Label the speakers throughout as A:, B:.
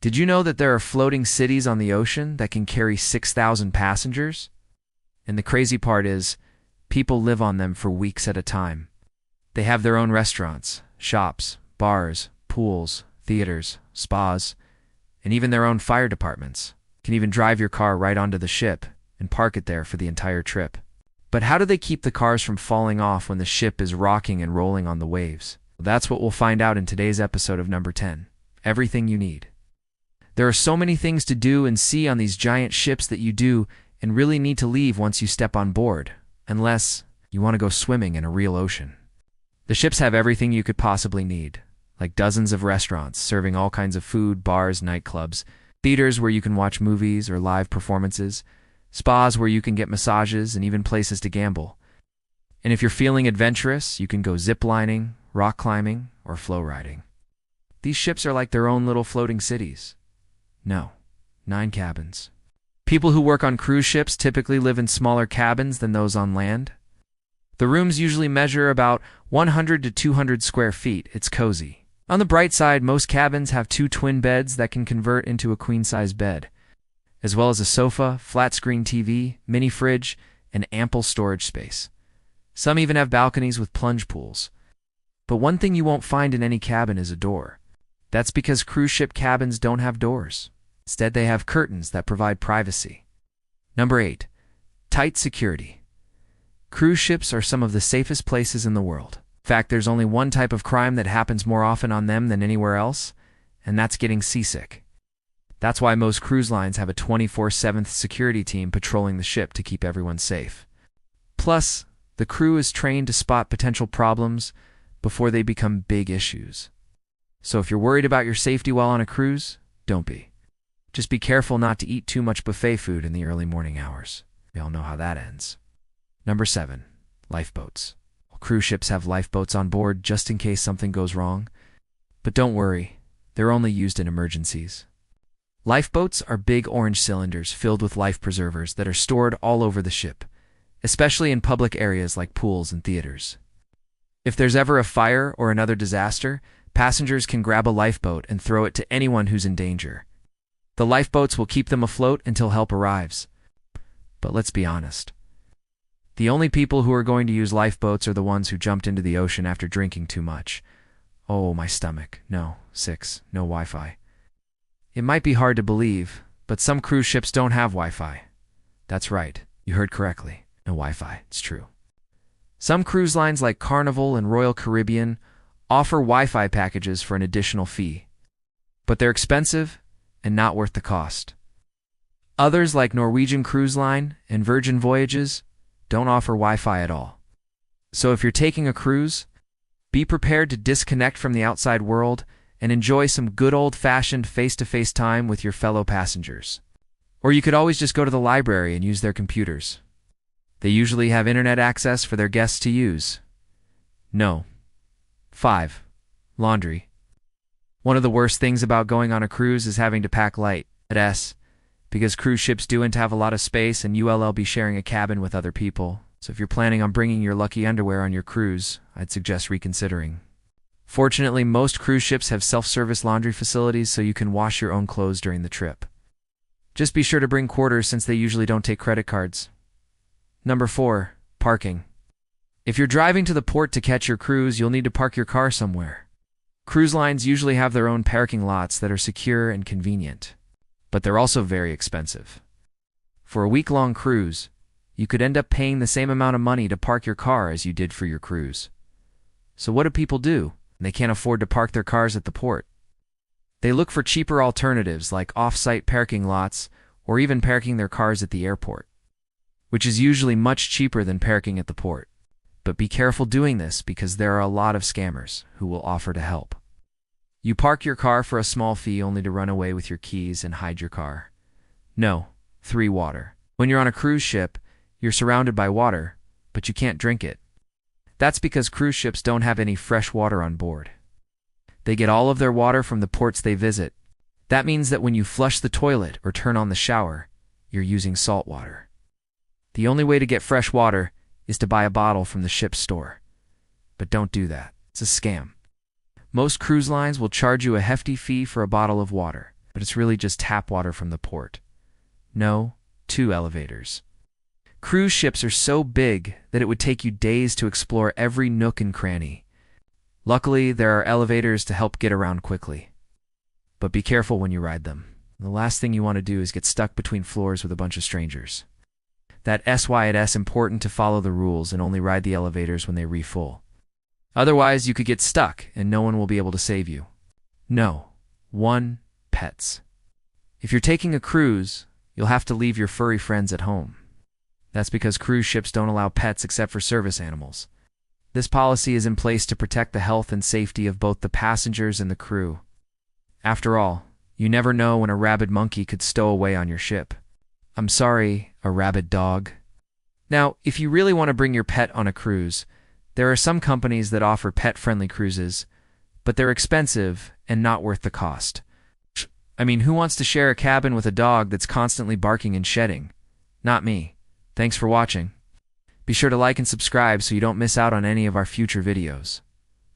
A: Did you know that there are floating cities on the ocean that can carry 6,000 passengers? And the crazy part is, people live on them for weeks at a time. They have their own restaurants, shops, bars, pools, theaters, spas, and even their own fire departments. You can even drive your car right onto the ship and park it there for the entire trip. But how do they keep the cars from falling off when the ship is rocking and rolling on the waves? That's what we'll find out in today's episode of Number 10, Everything You Need. There are so many things to do and see on these giant ships that you do and really need to leave once you step on board, unless you want to go swimming in a real ocean. The ships have everything you could possibly need, like dozens of restaurants serving all kinds of food, bars, nightclubs, theaters where you can watch movies or live performances, spas where you can get massages, and even places to gamble. And if you're feeling adventurous, you can go zip-lining, rock climbing, or flow riding. These ships are like their own little floating cities. No, 9 cabins. People who work on cruise ships typically live in smaller cabins than those on land. The rooms usually measure about 100 to 200 square feet. It's cozy. On the bright side, most cabins have 2 twin beds that can convert into a queen-size bed, as well as a sofa, flat-screen TV, mini fridge, and ample storage space. Some even have balconies with plunge pools. But one thing you won't find in any cabin is a door. That's because cruise ship cabins don't have doors. Instead, they have curtains that provide privacy. Number 8. Tight security. Cruise ships are some of the safest places in the world. In fact, there's only one type of crime that happens more often on them than anywhere else, and that's getting seasick. That's why most cruise lines have a 24/7 security team patrolling the ship to keep everyone safe. Plus, the crew is trained to spot potential problems before they become big issues. So if you're worried about your safety while on a cruise, don't be. Just be careful not to eat too much buffet food in the early morning hours. We all know how that ends. Number 7. Lifeboats. Cruise ships have lifeboats on board just in case something goes wrong. But don't worry, they're only used in emergencies. Lifeboats are big orange cylinders filled with life preservers that are stored all over the ship, especially in public areas like pools and theaters. If there's ever a fire or another disaster, passengers can grab a lifeboat and throw it to anyone who's in danger. The lifeboats will keep them afloat until help arrives. But let's be honest. The only people who are going to use lifeboats are the ones who jumped into the ocean after drinking too much. Oh, my stomach. No, 6, no Wi-Fi. It might be hard to believe, but some cruise ships don't have Wi-Fi. That's right, you heard correctly. No Wi-Fi, it's true. Some cruise lines like Carnival and Royal Caribbean offer Wi-Fi packages for an additional fee, but they're expensive and not worth the cost. Others like Norwegian Cruise Line and Virgin Voyages don't offer Wi-Fi at all. So if you're taking a cruise, be prepared to disconnect from the outside world and enjoy some good old-fashioned face-to-face time with your fellow passengers. Or you could always just go to the library and use their computers. They usually have internet access for their guests to use. No. 5. Laundry. One of the worst things about going on a cruise is having to pack light. Because cruise ships do tend to have a lot of space and you'll be sharing a cabin with other people. So if you're planning on bringing your lucky underwear on your cruise, I'd suggest reconsidering. Fortunately, most cruise ships have self-service laundry facilities so you can wash your own clothes during the trip. Just be sure to bring quarters since they usually don't take credit cards. Number 4. Parking. If you're driving to the port to catch your cruise, you'll need to park your car somewhere. Cruise lines usually have their own parking lots that are secure and convenient, but they're also very expensive. For a week-long cruise, you could end up paying the same amount of money to park your car as you did for your cruise. So what do people do when they can't afford to park their cars at the port? They look for cheaper alternatives like off-site parking lots or even parking their cars at the airport, which is usually much cheaper than parking at the port. But be careful doing this because there are a lot of scammers who will offer to help. You park your car for a small fee only to run away with your keys and hide your car. No. 3. Water. When you're on a cruise ship, you're surrounded by water, but you can't drink it. That's because cruise ships don't have any fresh water on board. They get all of their water from the ports they visit. That means that when you flush the toilet or turn on the shower, you're using salt water. The only way to get fresh water is to buy a bottle from the ship's store. But don't do that. It's a scam. Most cruise lines will charge you a hefty fee for a bottle of water. but it's really just tap water from the port. No, 2 elevators. Cruise ships are so big that it would take you days to explore every nook and cranny. Luckily, there are elevators to help get around quickly. But be careful when you ride them. The last thing you want to do is get stuck between floors with a bunch of strangers. That's why it's important to follow the rules and only ride the elevators when they refuel. Otherwise, you could get stuck and no one will be able to save you. No. 1. Pets. If you're taking a cruise, you'll have to leave your furry friends at home. That's because cruise ships don't allow pets except for service animals. This policy is in place to protect the health and safety of both the passengers and the crew. After all, you never know when a rabid monkey could stow away on your ship. I'm sorry, a rabid dog. Now, if you really want to bring your pet on a cruise, there are some companies that offer pet-friendly cruises, but they're expensive and not worth the cost. I mean, who wants to share a cabin with a dog that's constantly barking and shedding? Not me. Thanks for watching. Be sure to like and subscribe so you don't miss out on any of our future videos.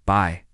A: Bye.